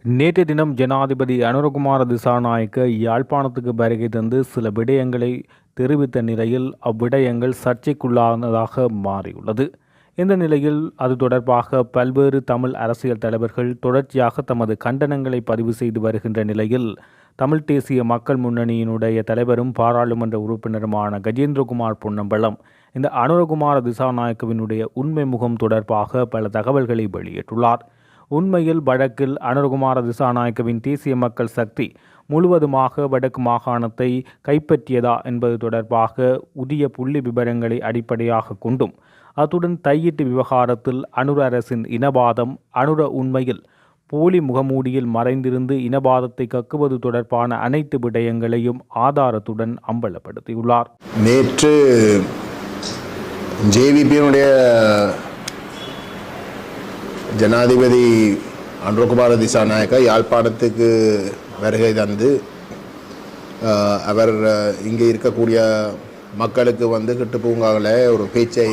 நேற்றைய தினம் ஜனாதிபதி அனுரகுமார திசாநாயக்க யாழ்ப்பாணத்துக்கு வருகை தந்து சில விடயங்களை தெரிவித்த நிலையில் அவ்விடயங்கள் சர்ச்சைக்குள்ளானதாக மாறியுள்ளது. இந்த நிலையில் அது தொடர்பாக பல்வேறு தமிழ் அரசியல் தலைவர்கள் தொடர்ச்சியாக தமது கண்டனங்களை பதிவு செய்து வருகின்ற நிலையில் தமிழ் தேசிய மக்கள் முன்னணியினுடைய தலைவரும் பாராளுமன்ற உறுப்பினருமான கஜேந்திரகுமார் பொன்னம்பலம் இந்த அனுரகுமார திசாநாயக்கவினுடைய உண்மை முகம் தொடர்பாக பல தகவல்களை வெளியிட்டுள்ளார். உண்மையில் வடக்கில் அனுரகுமார திசாநாயக்கவின் தேசிய மக்கள் சக்தி முழுவதுமாக வடக்கு மாகாணத்தை கைப்பற்றியதா என்பது தொடர்பாக உரிய புள்ளி விவரங்களை அடிப்படையாக கொண்டும், அத்துடன் தையிட்டு விவகாரத்தில் அனுர அரசின் இனவாதம், அனுர உண்மையில் போலி முகமூடியில் மறைந்திருந்து இனவாதத்தை கக்குவது தொடர்பான அனைத்து விடயங்களையும் ஆதாரத்துடன் அம்பலப்படுத்தியுள்ளார். நேற்று ஜேவிபியினுடைய ஜனாதிபதி அனுரகுமார திசாநாயக்க யாழ்ப்பாணத்துக்கு வருகை தந்து அவர் இங்கே இருக்கக்கூடிய மக்களுக்கு கிட்டு பூங்காவில் ஒரு பேச்சை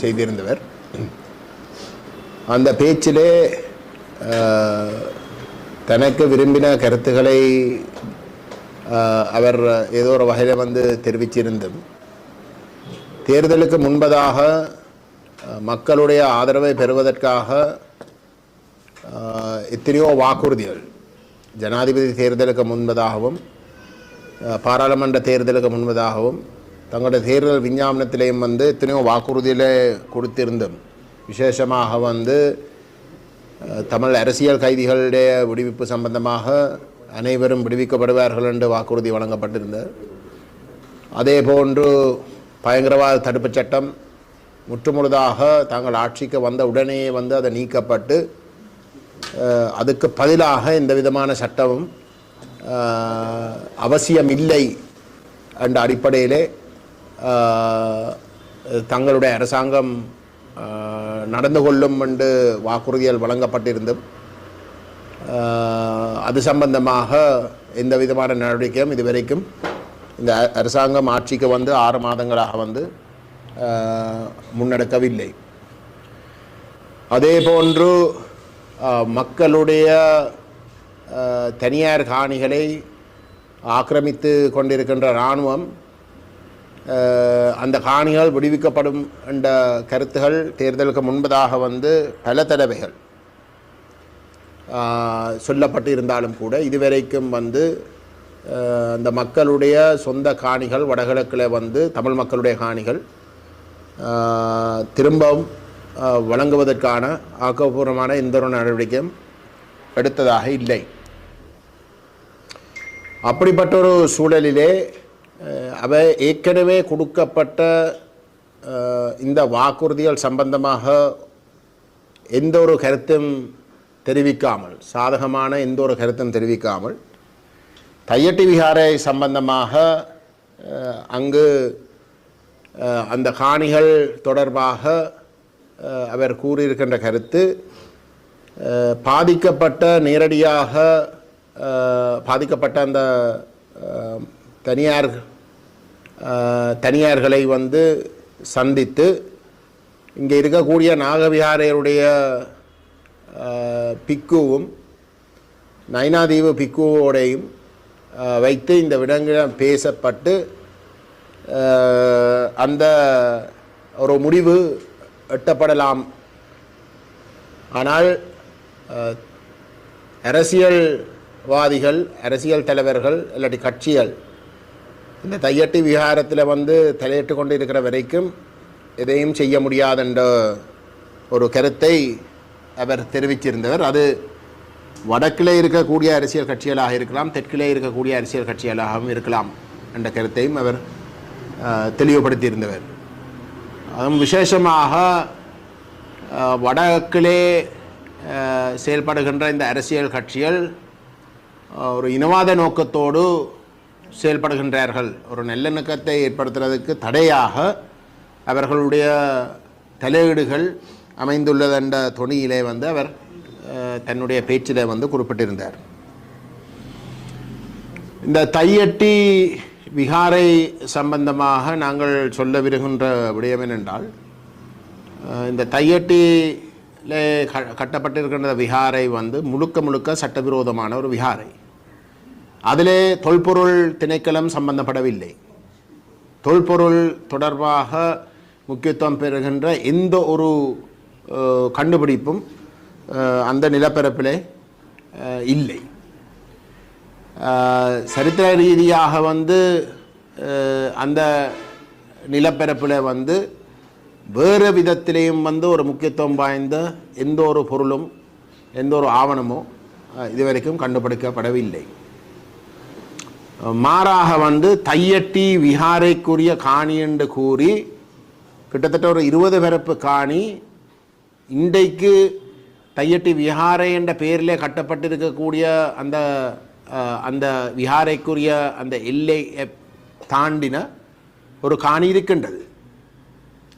செய்திருந்தவர். அந்த பேச்சிலே தனக்கு விரும்பின கருத்துக்களை அவர் ஏதோ ஒரு வகையில் தெரிவிச்சிருந்தும், தேர்தலுக்கு முன்பதாக மக்களுடைய ஆதரவை பெறுவதற்காக எத்தனையோ வாக்குறுதிகள் ஜனாதிபதி தேர்தலுக்கு முன்பதாகவும் பாராளுமன்ற தேர்தலுக்கு முன்பதாகவும் தங்களுடைய தேர்தல் விஞ்ஞாபனத்திலேயும் எத்தனையோ வாக்குறுதிகளை கொடுத்திருந்தும், விசேஷமாக தமிழ் அரசியல் கைதிகளுடைய விடுவிப்பு சம்பந்தமாக அனைவரும் விடுவிக்கப்படுவார்கள் என்று வாக்குறுதி வழங்கப்பட்டிருந்தது. அதே போன்று பயங்கரவாத தடுப்புச் சட்டம் முற்றுமுழுதாக தாங்கள் ஆட்சிக்கு வந்த உடனே அதை நீக்கப்பட்டு அதுக்கு பதிலாக எந்த விதமான சட்டமும் அவசியமில்லை என்ற அடிப்படையிலே தங்களுடைய அரசாங்கம் நடந்து கொள்ளும் என்று வாக்குறுதிகள் வழங்கப்பட்டிருந்தும், அது சம்பந்தமாக எந்த விதமான நடவடிக்கையும் இதுவரைக்கும் இந்த அரசாங்கம் ஆட்சிக்கு 6 மாதங்களாக முன்னெடுக்கவில்லை. அதே போன்று மக்களுடைய தனியார் காணிகளை ஆக்கிரமித்து கொண்டிருக்கின்ற இராணுவம் அந்த காணிகள் விடுவிக்கப்படும் என்ற கருத்துகள் தேர்தலுக்கு முன்பதாக பல தடவைகள் சொல்லப்பட்டு இருந்தாலும் கூட இதுவரைக்கும் அந்த மக்களுடைய சொந்த காணிகள் வடகிழக்கில் தமிழ் மக்களுடைய காணிகள் திரும்பவும் வழங்குவதற்கான ஆக்கப்பூர்வமான எந்த ஒரு நடவடிக்கையும் எடுத்ததாக இல்லை. அப்படிப்பட்ட ஒரு சூழலிலே அவை ஏற்கனவே கொடுக்கப்பட்ட இந்த வாக்குறுதிகள் சம்பந்தமாக எந்த ஒரு கருத்தும் தெரிவிக்காமல், சாதகமான எந்த ஒரு கருத்தும் தெரிவிக்காமல், தையட்டி விகாரை சம்பந்தமாக அங்கு அந்த காணிகள் தொடர்பாக அவர் கூறியிருக்கின்ற கருத்து, நேரடியாக பாதிக்கப்பட்ட அந்த தனியார்களை சந்தித்து இங்கே இருக்கக்கூடிய நாகவிகாரையுடைய பிக்குவும் நைனாதீவு பிக்குவோடையும் வைத்து இந்த விடங்கள் பேசப்பட்டு அந்த ஒரு முடிவு எட்டப்படலாம். ஆனால் அரசியல்வாதிகள், அரசியல் தலைவர்கள் இல்லாட்டி கட்சிகள் இந்த தையட்டி விகாரத்தில் தலையிட்டு கொண்டு இருக்கிற வரைக்கும் எதையும் செய்ய முடியாதென்ற ஒரு கருத்தை அவர் தெரிவிச்சிருந்தவர். அது வடக்கிலே இருக்கக்கூடிய அரசியல் கட்சிகளாக இருக்கலாம், தெற்கிலே இருக்கக்கூடிய அரசியல் கட்சிகளாகவும் இருக்கலாம் என்ற கருத்தையும் அவர் தெளிவுபடுத்தியிருந்தவர். அதுவும் விசேஷமாக வடக்கிலே செயல்படுகின்ற இந்த அரசியல் கட்சிகள் ஒரு இனவாத நோக்கத்தோடு செயல்படுகின்றார்கள். ஒரு நல்லிணக்கத்தை ஏற்படுத்துவதற்கு தடையாக அவர்களுடைய தலையீடுகள் அமைந்துள்ளதென்ற தொனியிலே அவர் தன்னுடைய பேச்சிலே குறிப்பிட்டிருந்தார். இந்த தையட்டி விகாரை சம்பந்தமாக நாங்கள் சொல்ல விருகின்ற விடயம் என்னென்றால், இந்த தையட்டி கட்டப்பட்டிருக்கின்ற விஹாரை வந்து முழுக்க முழுக்க சட்டவிரோதமான ஒரு விஹாரை. அதிலே தொல்பொருள் திணைக்களம் சம்பந்தப்படவில்லை. தொல்பொருள் தொடர்பாக முக்கியத்துவம் பெறுகின்ற எந்த ஒரு கண்டுபிடிப்பும் அந்த நிலப்பரப்பிலே இல்லை. சரித்திர ரீதியாக வந்து அந்த நிலப்பரப்பில் வந்து வேறு விதத்திலேயும் வந்து ஒரு முக்கியத்துவம் வாய்ந்த எந்த ஒரு பொருளும் எந்த ஒரு ஆவணமோ இதுவரைக்கும் கண்டுபிடிக்கப்படவில்லை. மாறாக வந்து தையட்டி விஹாரைக்குரிய காணி என்று கூறி கிட்டத்தட்ட ஒரு 20 பரப்பு காணி இன்றைக்கு தையட்டி விஹாரை என்ற பெயரிலே கட்டப்பட்டிருக்கக்கூடிய அந்த அந்த விஹாரைக்குரிய அந்த எல்லை தாண்டின ஒரு காணி இருக்கின்றது.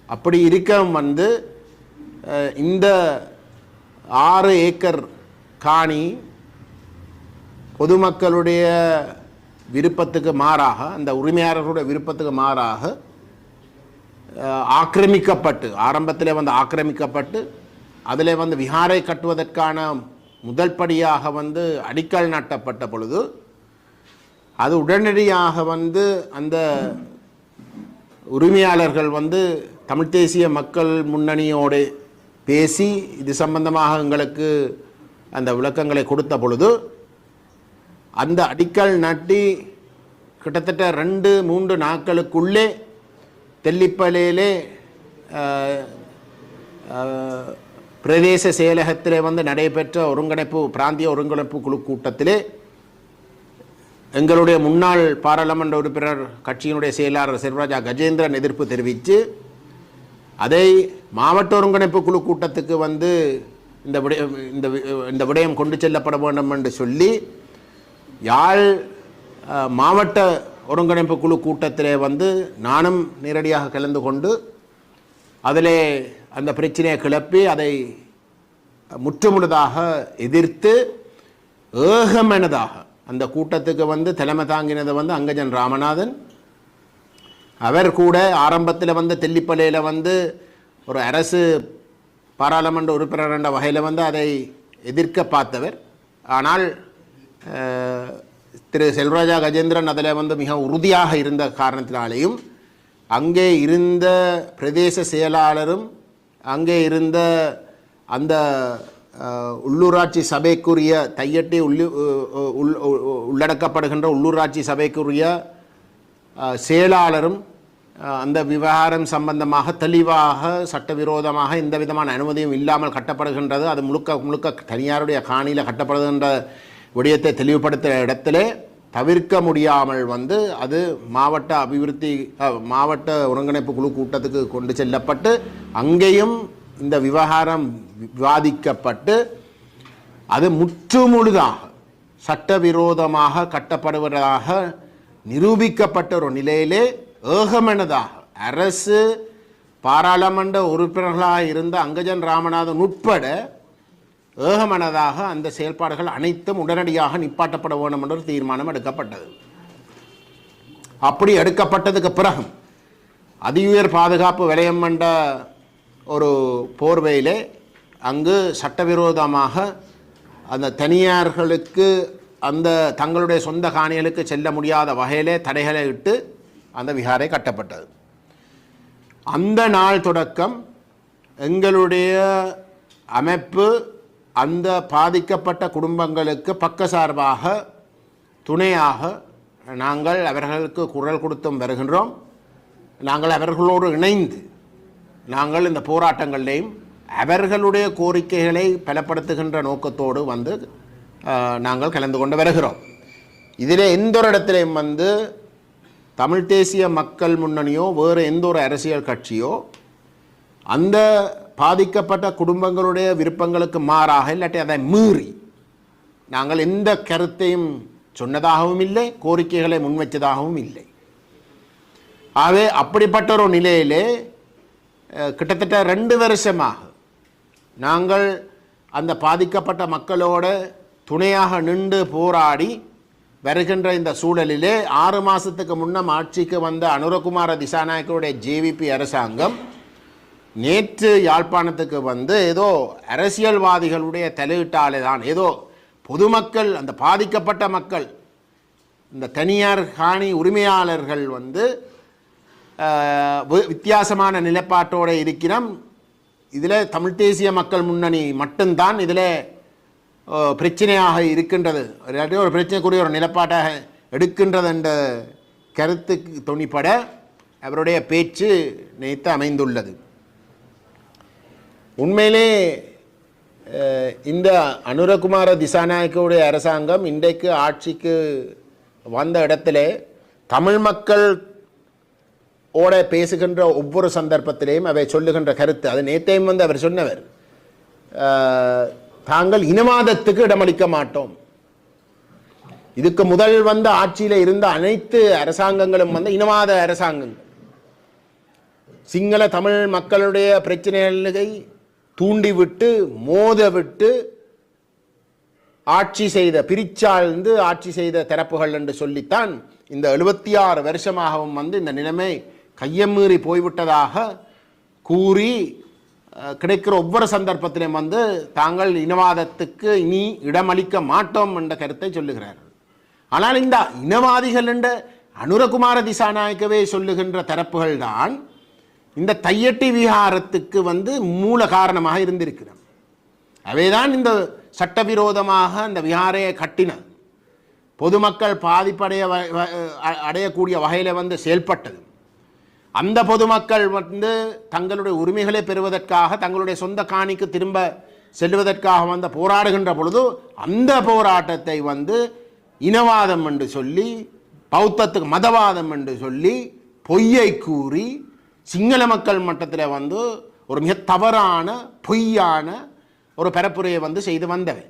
அப்படி இருக்க வந்து இந்த 6 ஏக்கர் காணி பொதுமக்களுடைய விருப்பத்துக்கு மாறாக, அந்த உரிமையாளர்களுடைய விருப்பத்துக்கு மாறாக ஆக்கிரமிக்கப்பட்டு, ஆரம்பத்திலே வந்து ஆக்கிரமிக்கப்பட்டு அதில் வந்து விஹாரை கட்டுவதற்கான முதல் படியாக வந்து அடிக்கல் நாட்டப்பட்ட பொழுது அது உடனடியாக வந்து அந்த உரிமையாளர்கள் வந்து தமிழ் தேசிய மக்கள் முன்னணியோடு பேசி இது சம்பந்தமாக எங்களுக்கு அந்த விளக்கங்களை கொடுத்த பொழுது அந்த அடிக்கல் நாட்டி கிட்டத்தட்ட 2-3 நாட்களுக்குள்ளே தெல்லிப்பலையிலே பிரதேச செயலகத்திலே வந்து நடைபெற்ற பிராந்திய ஒருங்கிணைப்பு குழு கூட்டத்திலே எங்களுடைய முன்னாள் பாராளுமன்ற உறுப்பினர் கட்சியினுடைய செயலாளர் செல்வராஜா கஜேந்திரன் எதிர்ப்பு தெரிவித்து அதை மாவட்ட ஒருங்கிணைப்பு குழு கூட்டத்துக்கு வந்து இந்த விடயம் கொண்டு செல்லப்பட வேண்டும் என்று சொல்லி யாழ் மாவட்ட ஒருங்கிணைப்பு குழு கூட்டத்திலே வந்து நானும் நேரடியாக கலந்து கொண்டு அதிலே அந்த பிரச்சனையை கிளப்பி அதை முற்றுமுழுதாக எதிர்த்து ஏகமனதாக அந்த கூட்டத்துக்கு வந்து தலைமை தாங்கினது வந்து அங்கஜன் ராமநாதன். அவர் கூட ஆரம்பத்தில் வந்து தெல்லிப்பலையில் வந்து ஒரு அரசு பாராளுமன்ற உறுப்பினர் என்ற வகையில் வந்து அதை எதிர்க்க பார்த்தவர். ஆனால் திரு செல்வராஜா கஜேந்திரன் அதில் வந்து மிக உறுதியாக இருந்த காரணத்தினாலேயும் அங்கே இருந்த பிரதேச செயலாளரும் அங்கே இருந்த அந்த உள்ளூராட்சி சபைக்குரிய தையட்டி உள்ளடக்கப்படுகின்ற உள்ளூராட்சி சபைக்குரிய செயலாளரும் அந்த விவகாரம் சம்பந்தமாக தெளிவாக சட்டவிரோதமாக எந்த விதமான அனுமதியும் இல்லாமல் கட்டப்படுகின்றது, அது முழுக்க முழுக்க தனியாருடைய காணியில் கட்டப்படுகின்ற விடயத்தை தெளிவுபடுத்துகிற இடத்திலே தவிர்க்க முடியாமல் வந்து அது மாவட்ட ஒருங்கிணைப்பு குழு கூட்டத்துக்கு கொண்டு செல்லப்பட்டு அங்கேயும் இந்த விவகாரம் விவாதிக்கப்பட்டு அது முற்றுமுழுதாக சட்டவிரோதமாக கட்டப்படுவதாக நிரூபிக்கப்பட்ட ஒரு நிலையிலே ஏகமனதாக அரசு பாராளுமன்ற உறுப்பினர்களாக இருந்த அங்கஜன் ராமநாதன் உட்பட ஏகமனதாக அந்த செயல்பாடுகள் அனைத்தும் உடனடியாக நிப்பாட்டப்பட வேண்டும் என்ற ஒரு தீர்மானம் எடுக்கப்பட்டது. அப்படி எடுக்கப்பட்டதுக்கு பிறகு அதிஉயர் பாதுகாப்பு வலயம் என்ற ஒரு போர்வையிலே அங்கு சட்டவிரோதமாக அந்த தனியார்களுக்கு அந்த தங்களுடைய சொந்த காணிகளுக்கு செல்ல முடியாத வகையிலே தடைகளை இட்டு அந்த விஹாரை கட்டப்பட்டது. அந்த நாள் தொடக்கம் எங்களுடைய அமைப்பு அந்த பாதிக்கப்பட்ட குடும்பங்களுக்கு பக்கசார்பாக துணையாக நாங்கள் அவர்களுக்கு குரல் கொடுத்தும் வருகின்றோம். நாங்கள் அவர்களோடு இணைந்து நாங்கள் இந்த போராட்டங்களையும் அவர்களுடைய கோரிக்கைகளை பலப்படுத்துகின்ற நோக்கத்தோடு வந்து நாங்கள் கலந்து கொண்டு வருகிறோம். இதில் எந்த ஒரு இடத்திலையும் வந்து தமிழ் தேசிய மக்கள் முன்னணியோ வேறு எந்த ஒரு அரசியல் கட்சியோ அந்த பாதிக்கப்பட்ட குடும்பங்களுடைய விருப்பங்களுக்கு மாறாக இல்லாட்டி அதை மீறி நாங்கள் எந்த கருத்தையும் சொன்னதாகவும் இல்லை, கோரிக்கைகளை முன்வைத்ததாகவும் இல்லை. ஆகவே அப்படிப்பட்ட ஒரு நிலையிலே கிட்டத்தட்ட 2 வருஷமாக நாங்கள் அந்த பாதிக்கப்பட்ட மக்களோட துணையாக நின்று போராடி வருகின்ற இந்த சூழலிலே 6 மாதத்துக்கு முன்னம் ஆட்சிக்கு வந்த அனுரகுமார திசாநாயக்கருடைய ஜேவிபி அரசாங்கம் நேற்று யாழ்ப்பாணத்துக்கு வந்து ஏதோ அரசியல்வாதிகளுடைய தலையீட்டாலே தான் ஏதோ பொதுமக்கள், அந்த பாதிக்கப்பட்ட மக்கள், இந்த தனியார் காணி உரிமையாளர்கள் வந்து வித்தியாசமான நிலைப்பாட்டோடு இருக்கிறோம். இதில் தமிழ் தேசிய மக்கள் முன்னணி மட்டும்தான் இதில் பிரச்சனையாக இருக்கின்றது, ஒரு பிரச்சனைக்குரிய ஒரு நிலைப்பாட்டாக எடுக்கின்றது என்ற கருத்துக்கு துணிப்பட அவருடைய பேச்சு நேற்று அமைந்துள்ளது. உண்மையிலே இந்த அனுரகுமார திசாநாயக்கவுடைய அரசாங்கம் இன்றைக்கு ஆட்சிக்கு வந்த இடத்துல தமிழ் மக்கள் ஓட பேசுகின்ற ஒவ்வொரு சந்தர்ப்பத்திலேயும் அவை சொல்லுகின்ற கருத்து, அது நேற்றையும் வந்து அவர் சொன்னவர், தாங்கள் இனவாதத்துக்கு இடமளிக்க மாட்டோம். இதுக்கு முதல் வந்த ஆட்சியில் இருந்த அனைத்து அரசாங்கங்களும் வந்து இனவாத அரசாங்கங்கள், சிங்கள தமிழ் மக்களுடைய பிரச்சனைகளை தூண்டிவிட்டு மோதவிட்டு ஆட்சி செய்த, பிரிச்சாழ்ந்து ஆட்சி செய்த தரப்புகள் என்று சொல்லித்தான் இந்த 76 வருஷமாகவும் வந்து இந்த நிலைமை கையமீறி போய்விட்டதாக கூறி கிடைக்கிற ஒவ்வொரு சந்தர்ப்பத்திலும் வந்து தாங்கள் இனவாதத்துக்கு இனி இடமளிக்க மாட்டோம் என்ற கருத்தை சொல்லுகிறார்கள். ஆனால் இந்த இனவாதிகள் என்ற அனுரகுமார திசாநாயக்கவே சொல்லுகின்ற தரப்புகள் தான் இந்த தையட்டி விஹாரத்துக்கு வந்து மூல காரணமாக இருந்திருக்கிறது. அவைதான் இந்த சட்டவிரோதமாக இந்த விஹாரையை கட்டின பொதுமக்கள் அடையக்கூடிய வகையில் வந்து செயல்பட்டது. அந்த பொதுமக்கள் வந்து தங்களுடைய உரிமைகளை பெறுவதற்காக, தங்களுடைய சொந்த காணிக்கு திரும்ப செல்வதற்காக வந்து போராடுகின்ற பொழுது அந்த போராட்டத்தை வந்து இனவாதம் என்று சொல்லி, பௌத்தத்துக்கு மதவாதம் என்று சொல்லி பொய்யை கூறி சிங்கள மக்கள் மட்டத்தில் வந்து ஒரு மிக தவறான பொய்யான ஒரு பரப்புரையை வந்து செய்து வந்தவன்.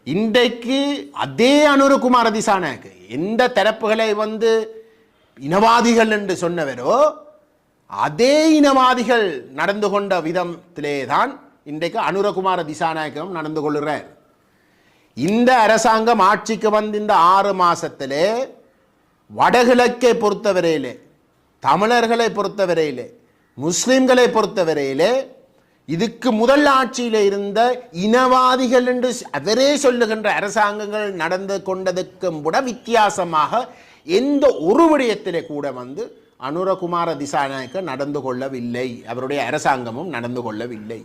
இன்றைக்கு அதே அனுரகுமார திசாநாயக்க எந்த தரப்புகளை வந்து இனவாதிகள் என்று சொன்னவரோ அதே இனவாதிகள் நடந்து கொண்ட விதத்திலே தான் இன்றைக்கு அனுரகுமார திசாநாயக்கம் நடந்து கொள்கிறார். இந்த அரசாங்கம் ஆட்சிக்கு வந்து இந்த 6 மாசத்திலே வடகிழக்கை பொறுத்தவரையிலே, தமிழர்களை பொறுத்தவரையிலே, முஸ்லிம்களை பொறுத்தவரையிலே இதுக்கு முதல் ஆட்சியில் இருந்த இனவாதிகள் என்று அவரே சொல்லுகின்ற அரசாங்கங்கள் நடந்து கொண்டதுக்கும் கூட வித்தியாசமாக எந்த ஒரு விடயத்திலே கூட வந்து அனுரகுமார திசாநாயக்க நடந்து கொள்ளவில்லை, அவருடைய அரசாங்கமும் நடந்து கொள்ளவில்லை.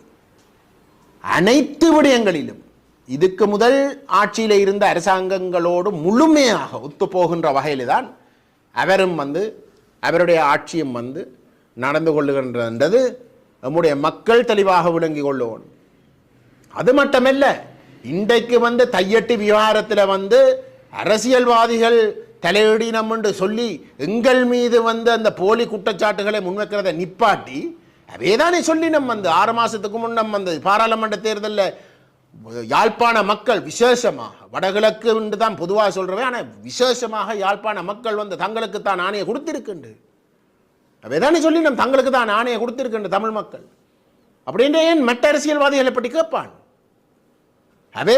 அனைத்து விடயங்களிலும் இதுக்கு முதல் ஆட்சியில் இருந்த அரசாங்கங்களோடு முழுமையாக ஒத்துப்போகின்ற வகையில் தான் அவரும் வந்து அவருடைய ஆட்சியும் வந்து நடந்து கொள்ளுகின்றது நம்முடைய மக்கள் தெளிவாக விளங்கி கொள்ளுவோம். அது மட்டுமல்ல, இன்றைக்கு வந்து தையட்டி விவகாரத்தில் வந்து அரசியல்வாதிகள் தலையிடினம் என்று சொல்லி எங்கள் மீது வந்து அந்த போலி குற்றச்சாட்டுகளை முன்வைக்கிறத நிப்பாட்டி அவேதானே சொல்லி நம்ம வந்து 6 மாசத்துக்கு முன்னம் வந்து பாராளுமன்ற தேர்தலில் யாழ்ப்பாண மக்கள் விசேஷமாக, வடகிழக்கு என்று தான் பொதுவாக சொல்றவே, ஆனால் விசேஷமாக யாழ்ப்பாண மக்கள் வந்து தங்களுக்கு தான் ஆணையை கொடுத்திருக்கின்ற அவைதானே சொல்லி நம் தங்களுக்கு தான் ஆணையை கொடுத்திருக்கின்ற தமிழ் மக்கள் அப்படின்ற ஏன் மற்ற அரசியல்வாதிகளை பற்றி கேட்பான்? அவே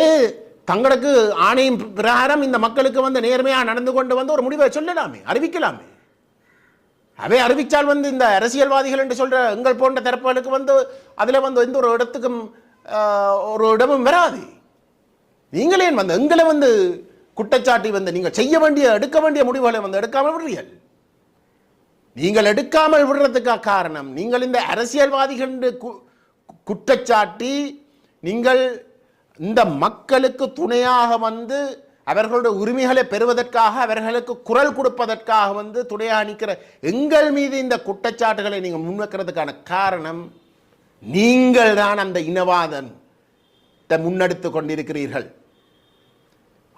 தங்களுக்கு ஆணையின் பிரகாரம் இந்த மக்களுக்கு வந்து நேர்மையாக நடந்து கொண்டு வந்து ஒரு முடிவை சொல்லலாமே, அறிவிக்கலாமே. அவை அறிவித்தால் வந்து இந்த அரசியல்வாதிகள் என்று சொல்ற எங்கள் போன்ற தரப்புகளுக்கு வந்து அதில் வந்து எந்த ஒரு இடத்துக்கும் ஒரு இடமும் வராது. நீங்களே வந்து எங்களை வந்து குற்றச்சாட்டி வந்து நீங்கள் செய்ய வேண்டிய எடுக்க வேண்டிய முடிவுகளை வந்து எடுக்காமல் விடுறீர்கள். நீங்கள் எடுக்காமல் விடுறதுக்கு காரணம் நீங்கள் இந்த அரசியல்வாதிகள் குற்றச்சாட்டி நீங்கள் இந்த மக்களுக்கு துணையாக வந்து அவர்களுடைய உரிமைகளை பெறுவதற்காக, அவர்களுக்கு குரல் கொடுப்பதற்காக வந்து துணையாக நிற்கிற எங்கள் மீது இந்த குற்றச்சாட்டுகளை நீங்கள் முன்வைக்கிறதுக்கான காரணம் நீங்கள் தான் அந்த இனவாதத்தை முன்னெடுத்து கொண்டிருக்கிறீர்கள்.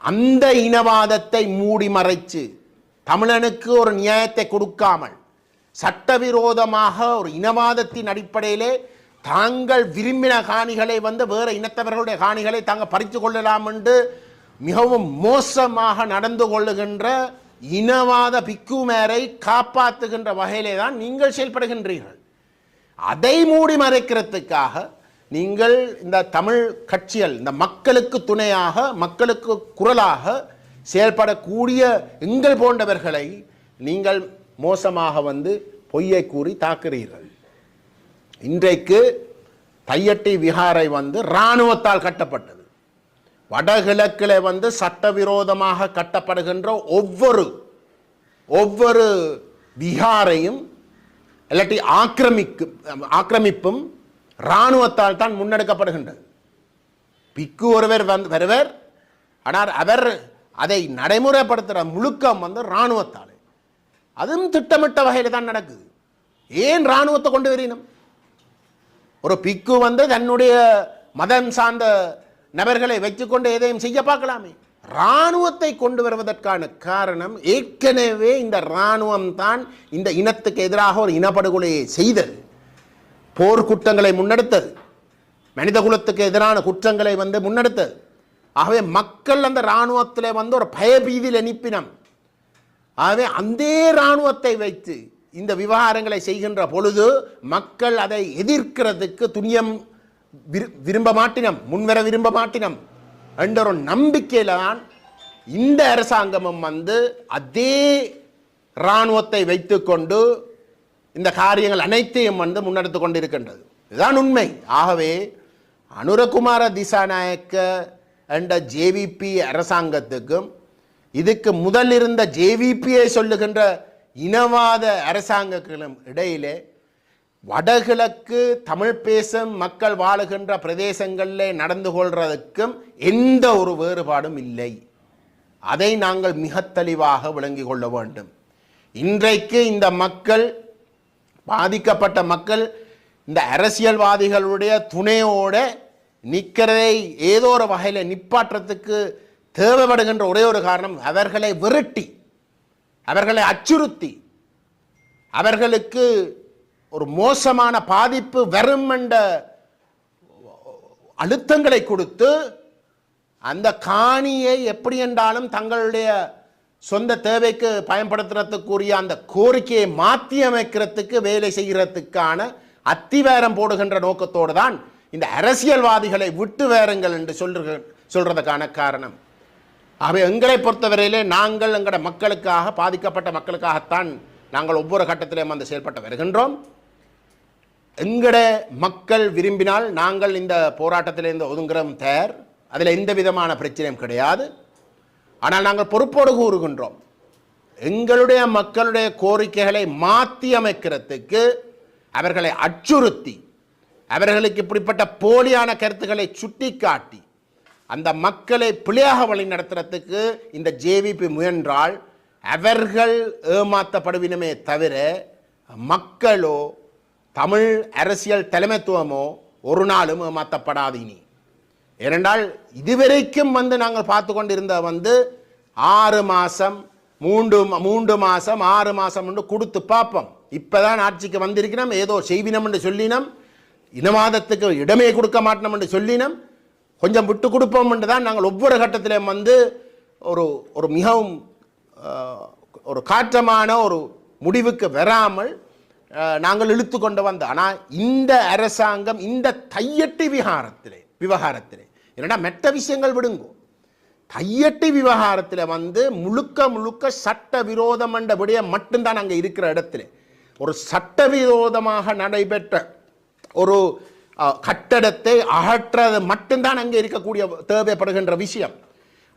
அந்த இனவாதத்தை மூடி மறைச்சு தமிழனுக்கு ஒரு நியாயத்தை கொடுக்காமல் சட்டவிரோதமாக ஒரு இனவாதத்தின் அடிப்படையிலே தாங்கள் விரும்பின காணிகளை வந்து வேற இனத்தவர்களுடைய காணிகளை தாங்கள் பறித்து கொள்ளலாம் என்று மிகவும் மோசமாக நடந்து கொள்ளுகின்ற இனவாத பிக்குமேரை காப்பாற்றுகின்ற வகையிலே தான் நீங்கள் செயல்படுகின்றீர்கள். அதை மூடி மறைக்கிறதுக்காக நீங்கள் இந்த தமிழ் கட்சிகள், இந்த மக்களுக்கு துணையாக, மக்களுக்கு குரலாக செயல்படக்கூடிய எங்கள் போன்றவர்களை நீங்கள் மோசமாக வந்து பொய்யை கூறி தாக்குறீர்கள். இன்றைக்கு தையட்டி விகாரை வந்து இராணுவத்தால் கட்டப்பட்டது. வடகிழக்கில் வந்து சட்டவிரோதமாக கட்டப்படுகின்ற ஒவ்வொரு விகாரையும் இல்லாட்டி ஆக்கிரமிப்பும் இராணுவத்தால் தான் முன்னெடுக்கப்படுகின்றது. பிக்கு ஒருவர் வருவர், ஆனால் அவர் அதை நடைமுறைப்படுத்துகிற முழுக்கம் வந்து இராணுவத்தால். அதுவும் திட்டமிட்ட வகையில் தான் நடக்குது. ஏன் இராணுவத்தை கொண்டு வரணும்? ஒரு பிக்கு வந்து தன்னுடைய மதம் சார்ந்த நபர்களை வைத்துக்கொண்டு எதையும் செய்ய பார்க்கலாமே. இராணுவத்தை கொண்டு வருவதற்கான காரணம், ஏற்கனவே இந்த இராணுவம் தான் இந்த இனத்துக்கு எதிராக ஒரு இனப்படுகொலையை செய்தது, போர்க்குற்றங்களை முன்னெடுத்தது, மனித குலத்துக்கு எதிரான குற்றங்களை வந்து முன்னெடுத்தது. ஆகவே மக்கள் அந்த இராணுவத்தில் வந்து ஒரு பயபீதியில் அனுப்பினம். ஆகவே அந்த இராணுவத்தை வைத்து இந்த விவகாரங்களை செய்கின்ற பொழுது மக்கள் அதை எதிர்க்கிறதுக்கு துணியம் விரும்ப மாட்டினம், முன்வர விரும்ப மாட்டினம் என்ற ஒரு நம்பிக்கையில் தான் இந்த அரசாங்கமும் வந்து அதே இராணுவத்தை வைத்துக்கொண்டு இந்த காரியங்கள் அனைத்தையும் வந்து முன்னெடுத்து கொண்டிருக்கின்றது. இதுதான் உண்மை. ஆகவே அனுரகுமார திசாநாயக்க என்ற ஜேவிபி அரசாங்கத்துக்கும் இதுக்கு முதல் இருந்த ஜேவிபியை சொல்லுகின்ற இனவாத அரசாங்கங்களும் இடையிலே வடகிழக்கு தமிழ் பேசும் மக்கள் வாழுகின்ற பிரதேசங்களில் நடந்து கொள்வதற்கும் எந்த ஒரு வேறுபாடும் இல்லை. அதை நாங்கள் மிக தெளிவாக விளங்கிக் கொள்ள வேண்டும். இன்றைக்கு இந்த மக்கள், பாதிக்கப்பட்ட மக்கள், இந்த அரசியல்வாதிகளுடைய துணையோடு நிற்கிறதை ஏதோ ஒரு வகையில் நிப்பாற்றத்துக்கு தேவைப்படுகின்ற ஒரே ஒரு காரணம், அவர்களை விரட்டி, அவர்களை அச்சுறுத்தி, அவர்களுக்கு ஒரு மோசமான பாதிப்பு வரும் என்ற அழுத்தங்களை கொடுத்து அந்த காணியை எப்படி என்றாலும் தங்களுடைய சொந்த தேவைக்கு பயன்படுத்துறதுக்குரிய அந்த கோரிக்கையை மாற்றி அமைக்கிறதுக்கு வேலை செய்கிறதுக்கான அத்திவேரம் போடுகின்ற நோக்கத்தோடு தான் இந்த அரசியல்வாதிகளை விட்டு வேறுங்கள் என்று சொல்றதுக்கான காரணம். ஆகவே எங்களை பொறுத்தவரையிலே நாங்கள் எங்களோட மக்களுக்காக, பாதிக்கப்பட்ட மக்களுக்காகத்தான் நாங்கள் ஒவ்வொரு கட்டத்திலையும் வந்து செயல்பட்டு வருகின்றோம். எங்கட மக்கள் விரும்பினால் நாங்கள் இந்த போராட்டத்திலிருந்து ஒதுங்குறோம் தயார். அதில் எந்த விதமான பிரச்சனையும் கிடையாது. ஆனால் நாங்கள் பொறுப்போடு கூறுகின்றோம், எங்களுடைய மக்களுடைய கோரிக்கைகளை மாற்றி அமைக்கிறதுக்கு அவர்களை அச்சுறுத்தி, அவர்களுக்கு இப்படிப்பட்ட போலியான கருத்துக்களை சுட்டி காட்டி அந்த மக்களை பிழையாக வழி நடத்துறதுக்கு இந்த ஜேவிபி முயன்றால் அவர்கள் ஏமாற்றப்படுவினமே தவிர மக்களோ தமிழ் அரசியல் தலைமைத்துவமோ ஒரு நாளும் ஏமாற்றப்படாது. இனி ஏனென்றால் இதுவரைக்கும் வந்து நாங்கள் பார்த்து கொண்டிருந்த வந்து 6 மாதம் 3 மாதம் 6 மாதம் என்று கொடுத்து பார்ப்போம். இப்போதான் ஆட்சிக்கு வந்திருக்கிறோம், ஏதோ செய்வினம் என்று சொல்லினோம், இனவாதத்துக்கு இடமே கொடுக்க மாட்டோம் என்று சொல்லினோம், கொஞ்சம் விட்டு கொடுப்போம் என்று தான் நாங்கள் ஒவ்வொரு கட்டத்திலும் வந்து ஒரு மிகவும் ஒரு காற்றமான ஒரு முடிவுக்கு வராமல் நாங்கள் இழுத்து கொண்டு வந்தோம். ஆனால் இந்த அரசாங்கம் இந்த தையட்டி விவகாரத்திலே என்னடா மெட்ட விஷயங்கள் விடுங்கோ, தையட்டி விவகாரத்தில் வந்து முழுக்க சட்ட விரோதம் என்ற விடயம் மட்டும்தான் அங்கே இருக்கிற இடத்துல ஒரு சட்டவிரோதமாக நடைபெற்ற ஒரு கட்டடத்தை அகற்றது மட்டும்தான் அங்கே இருக்கக்கூடிய தேவைப்படுகின்ற விஷயம்.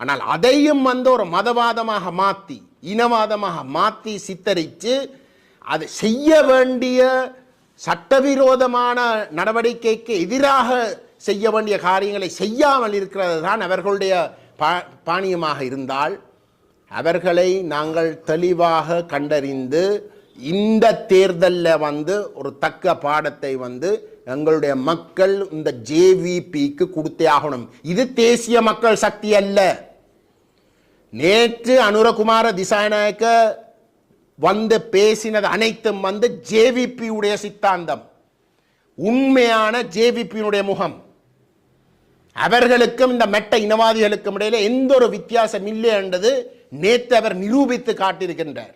ஆனால் அதையும் வந்து ஒரு மதவாதமாக மாற்றி, இனவாதமாக மாற்றி சித்தரித்து அது செய்ய வேண்டிய சட்டவிரோதமான நடவடிக்கைக்கு எதிராக செய்ய வேண்டிய காரியங்களை செய்யாமல் இருக்கிறது தான் அவர்களுடைய பாணியமாக இருந்தால், அவர்களை நாங்கள் தெளிவாக கண்டறிந்து இந்த தேர்தலில் வந்து ஒரு தக்க பாடத்தை வந்து எங்களுடைய மக்கள் இந்த ஜேவிபிக்கு கொடுத்தே ஆகணும். இது தேசிய மக்கள் சக்தி அல்ல. நேற்று அனுரகுமார திசாநாயக்க வந்து பேசினது அனைத்தும் வந்து ஜேவிபியுடைய சித்தாந்தம், உண்மையான ஜேவிபியினுடைய முகம். அவர்களுக்கும் இந்த மெட்ட இனவாதிகளுக்கும் இடையில எந்த ஒரு வித்தியாசம் இல்லை என்றது நேற்று அவர் நிரூபித்து காட்டியிருக்கின்றார்.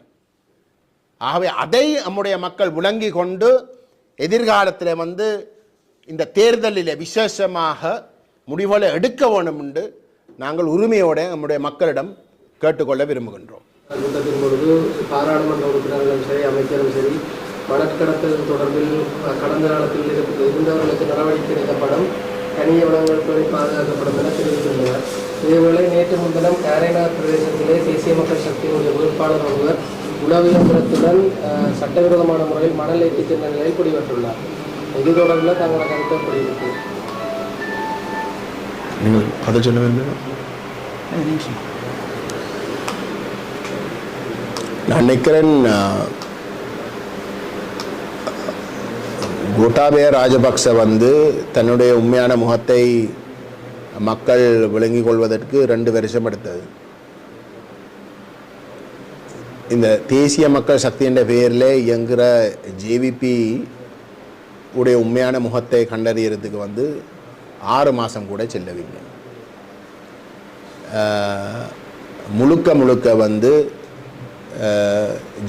ஆகவே அதை நம்முடைய மக்கள் விளங்கி கொண்டு எதிர்காலத்தில் வந்து இந்த தேர்தலில் விசேஷமாக முடிவுகளை எடுக்க வேண்டும் என்று நாங்கள் உரிமையோடு நம்முடைய மக்களிடம் கேட்டுக்கொள்ள விரும்புகின்றோம். கூட்டத்தின் பொழுது பாராளுமன்ற உறுப்பினர்களும் சரி, அமைச்சரும் சரி, மணக்கடத்தல் தொடர்பில் கடந்த காலத்தில் இருந்தவர்களுக்கு நடவடிக்கை எடுக்கப்படும், கனிய வளங்கள் பேணி பாதுகாக்கப்படும் என தெரிவித்துள்ளனர். இதேவேளை நேற்று முன்தினம் காரைநாத் பிரதேசத்திலே தேசிய மக்கள் சக்தியினுடைய வேட்பாளர் ஒருவர் உளவு இயந்திரத்துடன் சட்டவிரோதமான முறையில் மணல் ஏற்றி சென்ற நிலையில் பிடிபட்டுள்ளார். இது தொடர்பில் தங்களோட கருத்து எப்படி இருக்கு? நீங்கள் அதை சொல்ல வேண்டும். நான் நினைக்கிறேன் கோட்டாபய ராஜபக்ச தன்னுடைய உண்மையான முகத்தை மக்கள் விளங்கிக் கொள்வதற்கு 2 வருஷம் எடுத்தது. இந்த தேசிய மக்கள் சக்தி என்ற பெயரில் இயங்குகிற ஜேவிபி உடைய உண்மையான முகத்தை கண்டறியறதுக்கு 6 மாதம் கூட செல்லவில்லை. முழுக்க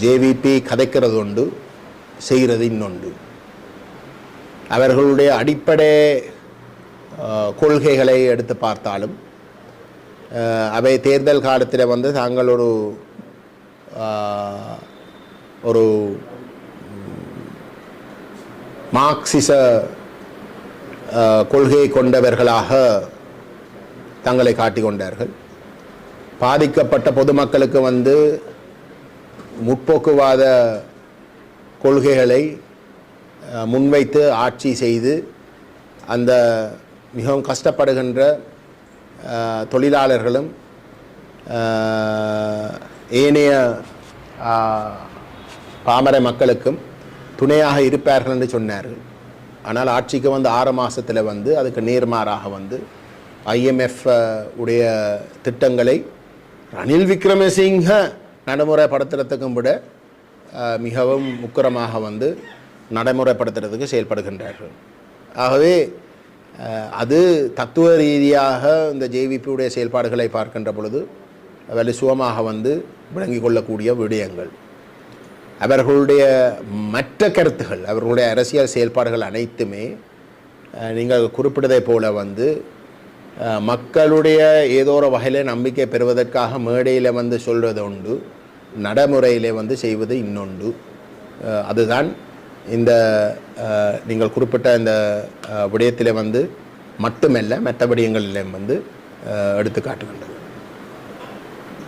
ஜேவிபி கதைக்கிறது உண்டு, செய்கிறது இன்னொன்று. அவர்களுடைய அடிப்படை கொள்கைகளை எடுத்து பார்த்தாலும் அவை தேர்தல் காலத்தில் தாங்கள் ஒரு மார்க்சிச கொள்கையை கொண்டவர்களாக தங்களை காட்டிக்கொண்டார்கள். பாதிக்கப்பட்ட பொதுமக்களுக்கு முற்போக்குவாத கொள்கைகளை முன்வைத்து ஆட்சி செய்து அந்த மிகவும் கஷ்டப்படுகின்ற தொழிலாளர்களும் ஏனைய பாமர மக்களுக்கும் துணையாக இருப்பார்கள் என்று சொன்னார்கள். ஆனால் ஆட்சிக்கு 6 மாதத்தில் அதுக்கு நேர்மாறாக IMF உடைய திட்டங்களை ரணில் விக்ரமசிங்க நடைமுறைப்படுத்துறதுக்கும் விட மிகவும் முக்கிரமாக நடைமுறைப்படுத்துறதுக்கு செயல்படுகின்றார்கள். ஆகவே அது தத்துவ ரீதியாக இந்த ஜேவிபியுடைய செயல்பாடுகளை பார்க்கின்ற பொழுது வலுசுவமாக விளங்கிக் கொள்ளக்கூடிய விடயங்கள். அவர்களுடைய மற்ற கருத்துகள், அவர்களுடைய அரசியல் செயல்பாடுகள் அனைத்துமே நீங்கள் குறிப்பிட்டதை போல மக்களுடைய ஏதோ ஒரு வகையில் நம்பிக்கை பெறுவதற்காக மேடையில் சொல்வது உண்டு, நடைமுறையிலே செய்வது இன்னொன்று. அதுதான் இந்த நீங்கள் குறிப்பிட்ட இந்த விடயத்தில் மட்டுமல்ல மற்ற விடயங்களிலும் எடுத்து காட்டுகின்றது.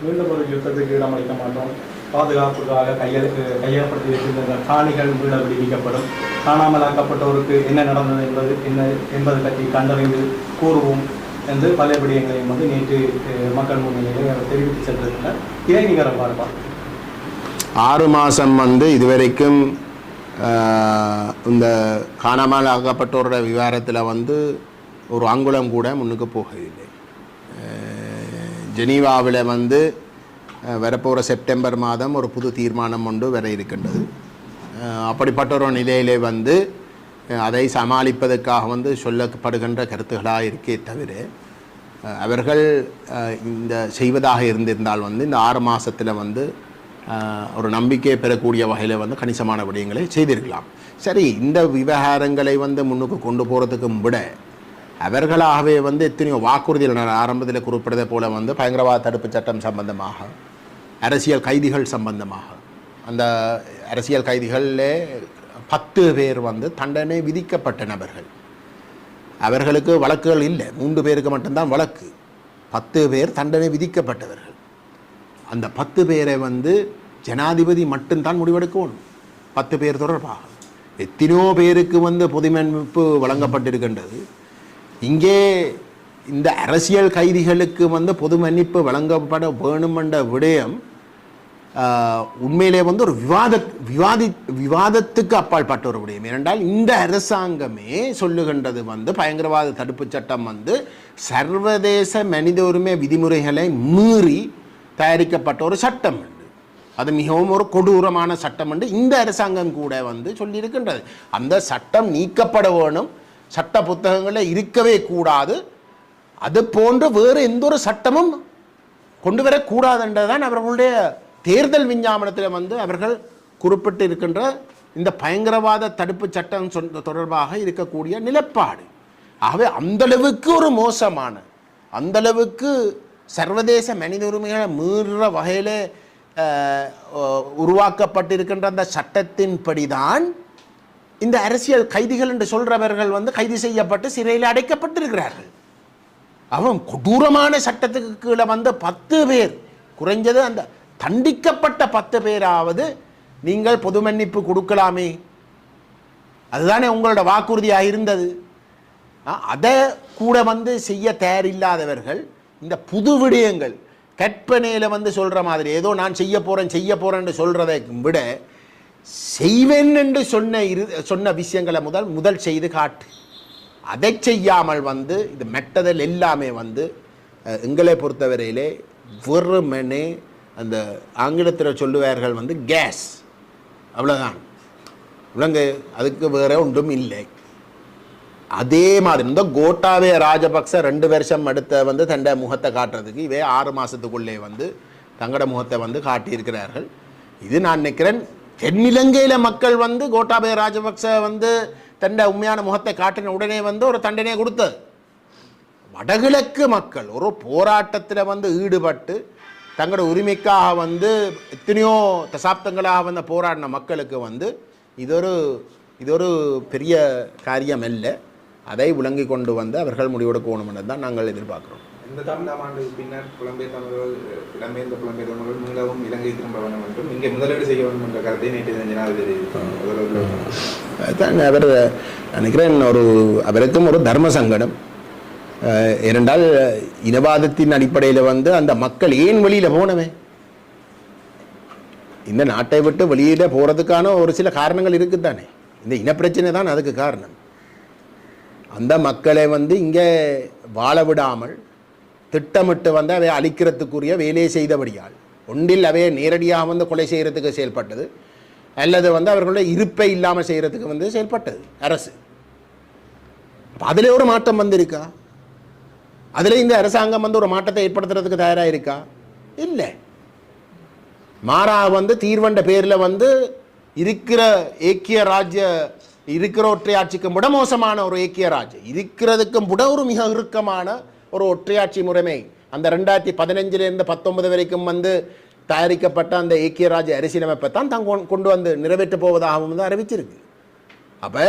மீண்டும் ஒரு யுத்தத்துக்கு இடமளிக்க மாட்டோம், பாதுகாப்புக்காக கையகப்படுத்தி வைத்திருந்த காணிகள் மீள விடுவிக்கப்படும், காணாமலாக்கப்பட்டோருக்கு என்ன நடந்தது என்பது பற்றி கண்டறிந்து கூறுவோம் என்று பல விடயங்களையும் நேற்று மக்கள் முன்னிலையில் தெரிவித்து சென்றிருந்தார். இதை நீங்கள் பார்ப்போம். 6 மாதம் இதுவரைக்கும் இந்த காணாமல் ஆக்கப்பட்டோரோட விவகாரத்தில் ஒரு அங்குலம் கூட முன்னுக்கு போகவில்லை. ஜெனீவாவில் வரப்போகிற செப்டம்பர் மாதம் ஒரு புது தீர்மானம் ஒன்று வர இருக்கின்றது. அப்படிப்பட்ட ஒரு நிலையிலே அதை சமாளிப்பதற்காக சொல்லப்படுகின்ற கருத்துக்களாக இருக்கே தவிர அவர்கள் இந்த செய்வதாக இருந்திருந்தால் இந்த 6 மாதத்தில் ஒரு நம்பிக்கை பெறக்கூடிய வகையில் கணிசமான விடயங்களை செய்திருக்கலாம். சரி, இந்த விவகாரங்களை முன்னுக்கு கொண்டு போகிறதுக்கும் விட அவர்களாகவே எத்தனையோ வாக்குறுதிகள் நான் ஆரம்பத்தில் குறிப்பிட்டதை போல பயங்கரவாத தடுப்பு சட்டம் சம்பந்தமாக, அரசியல் கைதிகள் சம்பந்தமாக, அந்த அரசியல் கைதிகளில் 10 பேர் தண்டனை விதிக்கப்பட்ட நபர்கள். அவர்களுக்கு வழக்குகள் இல்லை, 3 பேருக்கு மட்டும்தான் வழக்கு. 10 பேர் தண்டனை விதிக்கப்பட்டவர்கள். அந்த 10 பேரை ஜனாதிபதி மட்டும்தான் முடிவெடுக்கணும். 10 பேர் தொடர்பாக எத்தனையோ பேருக்கு பொது மன்னிப்பு வழங்கப்பட்டிருக்கின்றது. இங்கே இந்த அரசியல் கைதிகளுக்கு பொது மன்னிப்பு வழங்கப்பட வேணும் என்ற விடயம் உண்மையிலே ஒரு விவாதத்துக்கு அப்பாற்பட்ட ஒரு விடயம். ஏனென்றால் இந்த அரசாங்கமே சொல்லுகின்றது பயங்கரவாத தடுப்பு சட்டம் சர்வதேச மனித உரிமை விதிமுறைகளை மீறி தயாரிக்கப்பட்ட ஒரு சட்டம். அது மிகவும் ஒரு கொடூரமான சட்டம் என்று இந்த அரசாங்கம் கூட சொல்லியிருக்கின்றது. அந்த சட்டம் நீக்கப்பட வேணும், சட்ட புத்தகங்களில் இருக்கவே கூடாது, அது போன்று வேறு எந்த ஒரு சட்டமும் கொண்டு வரக்கூடாது என்றதான் அவர்களுடைய தேர்தல் விஞ்ஞாபனத்தில் அவர்கள் குறிப்பிட்டு இருக்கின்ற இந்த பயங்கரவாத தடுப்பு சட்டம் தொடர்பாக இருக்கக்கூடிய நிலைப்பாடு. ஆகவே அந்தளவுக்கு ஒரு மோசமான, அந்தளவுக்கு சர்வதேச மனித உரிமைகளை மீறுற வகையில் உருவாக்கப்பட்டிருக்கின்ற அந்த சட்டத்தின்படிதான் இந்த அரசியல் கைதிகள் என்று சொல்றவர்கள் வந்து கைது செய்யப்பட்டு சிறையில் அடைக்கப்பட்டிருக்கிறார்கள். அவன் கொடூரமான சட்டத்துக்கு கீழே வந்து 10 பேர், குறைஞ்சது அந்த தண்டிக்கப்பட்ட 10 பேராவது நீங்கள் பொது மன்னிப்பு கொடுக்கலாமே, அதுதானே உங்களோட வாக்குறுதியாக இருந்தது. அதை கூட வந்து செய்ய தயாரில்லாதவர்கள் இந்த புது விடயங்கள் கற்பனையில் வந்து சொல்கிற மாதிரி ஏதோ நான் செய்ய போகிறேன் சொல்கிறதை விட செய்வேன் என்று சொன்ன விஷயங்களை முதல் செய்து காட்டு. அதை செய்யாமல் வந்து இது மெட்டதல் எல்லாமே வந்து எங்களை பொறுத்தவரையிலே வெறுமனே அந்த ஆங்கிலத்தில் சொல்லுவார்கள் வந்து கேஸ், அவ்வளோதான் விலங்கு, அதுக்கு வேற ஒன்றும் இல்லை. அதே மாதிரி இந்த கோட்டாபய ராஜபக்ச 2 வருஷம் அடுத்த வந்து தண்ட முகத்தை காட்டுறதுக்கு இவே 6 மாதத்துக்குள்ளே வந்து தங்கட முகத்தை வந்து காட்டியிருக்கிறார்கள். இது நான் நினைக்கிறேன் தென்னிலங்கையில் மக்கள் வந்து கோட்டாபய ராஜபக்ச வந்து தண்ட உண்மையான முகத்தை காட்டின உடனே வந்து ஒரு தண்டனையை கொடுத்தது. வடகிழக்கு மக்கள் ஒரு போராட்டத்தில் வந்து ஈடுபட்டு தங்களோட உரிமைக்காக வந்து எத்தனையோ தசாப்தங்களாக வந்து போராடின மக்களுக்கு வந்து இது ஒரு பெரிய காரியம் அல்ல. அதை விளங்கி கொண்டு வந்து அவர்கள் முடிவெடுக்கணும் தான் நாங்கள் எதிர்பார்க்கிறோம். இந்த 5ஆம் ஆண்டுக்கு பின்னர் புலம்பெயர் தமிழர்கள் மீளவும் இலங்கை திரும்ப வேண்டும் என்றும் இங்கே முதலீடு செய்ய வேண்டும் என்ற கருத்தை நேற்று ஜனாதிபதி அவர் நினைக்கிறேன் அவருக்கும் ஒரு தர்ம சங்கடம். ஏனென்றால் இனவாதத்தின் அடிப்படையில் வந்து அந்த மக்கள் ஏன் வெளியில் போனவே, இந்த நாட்டை விட்டு வெளியில் போகிறதுக்கான ஒரு சில காரணங்கள் இருக்குதானே. இந்த இனப்பிரச்சனை தான் அதுக்கு காரணம். அந்த மக்களை வந்து இங்கே வாழ விடாமல் திட்டமிட்டு வந்து அவை அழிக்கிறதுக்குரிய வேலையை செய்தபடியால் ஒன்றில் அவையை நேரடியாக வந்து கொலை செய்கிறதுக்கு செயல்பட்டது, அல்லது வந்து அவர்களுடைய இருப்பை இல்லாமல் செய்கிறதுக்கு வந்து செயல்பட்டது அரசு. அதில் ஒரு மாற்றம் வந்திருக்கா? அதில் இந்த அரசாங்கம் வந்து ஒரு மாற்றத்தை ஏற்படுத்துறதுக்கு தயாராக இருக்கா? இல்லை. மாறா வந்து தீர்வண்ட பேரில் வந்து இருக்கிற ஏக்கிய ராஜ்ய இருக்கிற ஒற்றையாட்சிக்கும் விட மோசமான ஒரு ஏக்கிய ராஜ்யம் இருக்கிறதுக்கும் விட ஒரு மிக இறுக்கமான ஒரு ஒற்றையாட்சி முறைமை அந்த 2015 19 வரைக்கும் வந்து தயாரிக்கப்பட்ட அந்த ஏக்கிய ராஜ்ய அரசியலமைப்பை தான் கொண்டு வந்து நிறைவேற்ற போவதாகவும் வந்து அறிவிச்சிருக்கு. அப்போ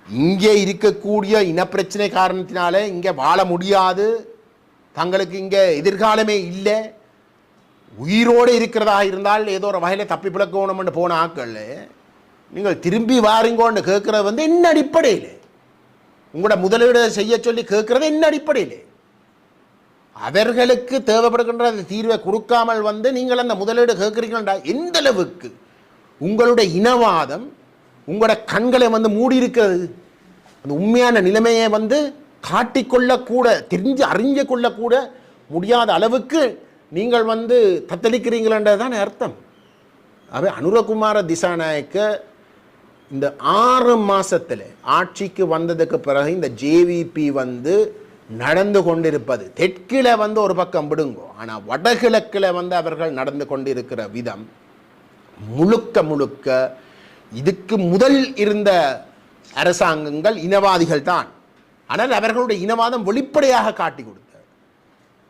இங்கே இருக்கக்கூடிய இனப்பிரச்சனை காரணத்தினாலே இங்கே வாழ முடியாது, தங்களுக்கு இங்கே எதிர்காலமே இல்லை, உயிரோடு இருக்கிறதாக இருந்தால் ஏதோ ஒரு வகையில் தப்பி பிழக்கணும்னு போன ஆட்கள் நீங்கள் திரும்பி வாருங்கோன்னு கேட்குறது வந்து என்ன அடிப்படையில்? உங்களோட முதலீடு செய்ய சொல்லி கேட்குறது என்ன அடிப்படையில்? அவர்களுக்கு தேவைப்படுகின்ற அந்த தீர்வை கொடுக்காமல் வந்து நீங்கள் அந்த முதலீடு கேட்குறீங்களா? எந்த அளவுக்கு உங்களுடைய இனவாதம் உங்களோட கண்களை வந்து மூடி இருக்கிறது? அந்த உண்மையான நிலைமையை வந்து காட்டிக்கொள்ளக்கூட அறிஞ்சு கொள்ளக்கூட முடியாத அளவுக்கு நீங்கள் வந்து தத்தளிக்கிறீங்களன்றதுதான் அர்த்தம். அவை அனுரகுமார திசாநாயக்க இந்த 6 மாதத்தில் ஆட்சிக்கு வந்ததுக்கு பிறகு இந்த ஜேவிபி வந்து நடந்து கொண்டிருப்பது தெற்கில் வந்து ஒரு பக்கம் விடுங்கோ, ஆனால் வடகிழக்கில் வந்து அவர்கள் நடந்து கொண்டிருக்கிற விதம் முழுக்க இதுக்கு முதல் இருந்த அரசாங்கங்கள் இனவாதிகள் தான். ஆனால் அவர்களுடைய இனவாதம் வெளிப்படையாக காட்டி கொடுத்தார்.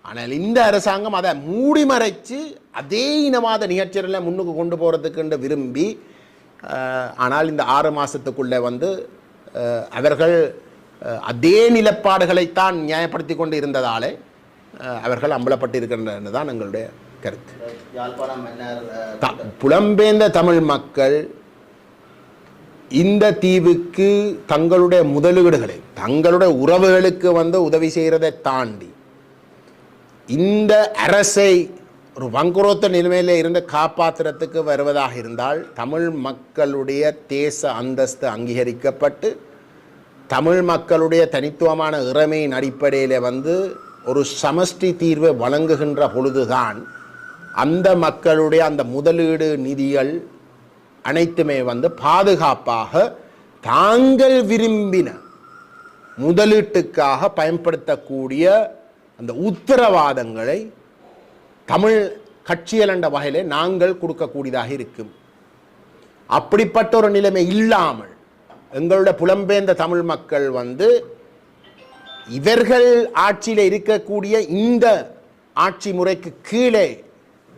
ஆனால் இந்த அரசாங்கம் அதை மூடி மறைச்சு அதே இனவாத நிகழ்ச்சிகளை முன்னுக்கு கொண்டு போகிறதுக்கு விரும்பி, ஆனால் இந்த 6 மாதத்துக்குள்ளே வந்து அவர்கள் அதே நிலப்பாடுகளைத்தான் நியாயப்படுத்தி கொண்டு இருந்ததாலே அவர்கள் அம்பலப்பட்டிருக்கின்றன தான் எங்களுடைய கருத்து. புலம்பெயர்ந்த தமிழ் மக்கள் இந்த தீவுக்கு தங்களுடைய முதலீடுகளை தங்களுடைய உறவுகளுக்கு வந்து உதவி செய்கிறதை தாண்டி இந்த அரசை ஒரு வங்குரோத்த நிலைமையில் இருந்து காப்பாற்றுறதுக்கு வருவதாக இருந்தால் தமிழ் மக்களுடைய தேச அந்தஸ்து அங்கீகரிக்கப்பட்டு தமிழ் மக்களுடைய தனித்துவமான இறைமையின் அடிப்படையில் வந்து ஒரு சமஷ்டி தீர்வை வழங்குகின்ற பொழுதுதான் அந்த மக்களுடைய அந்த முதலீடு நிதிகள் அனைத்துமே வந்து பாதுகாப்பாக தாங்கள் விரும்பின முதலீட்டுக்காக பயன்படுத்தக்கூடிய அந்த உத்தரவாதங்களை தமிழ் கட்சிகள் என்ற வகையில் நாங்கள் கொடுக்கக்கூடியதாக இருக்கும். அப்படிப்பட்ட ஒரு நிலைமை இல்லாமல் எங்களுடைய புலம்பெயர்ந்த தமிழ் மக்கள் வந்து இவர்கள் ஆட்சியில் இருக்கக்கூடிய இந்த ஆட்சி முறைக்கு கீழே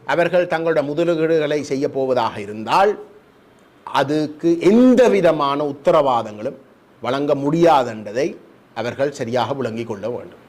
அவர்கள் தங்களுடைய முதலீடுகளை செய்ய போவதாக இருந்தால் அதுக்கு எந்த விதமான உத்தரவாதங்களும் வழங்க முடியாது என்பதை அவர்கள் சரியாக விளங்கிக் கொள்ள வேண்டும்.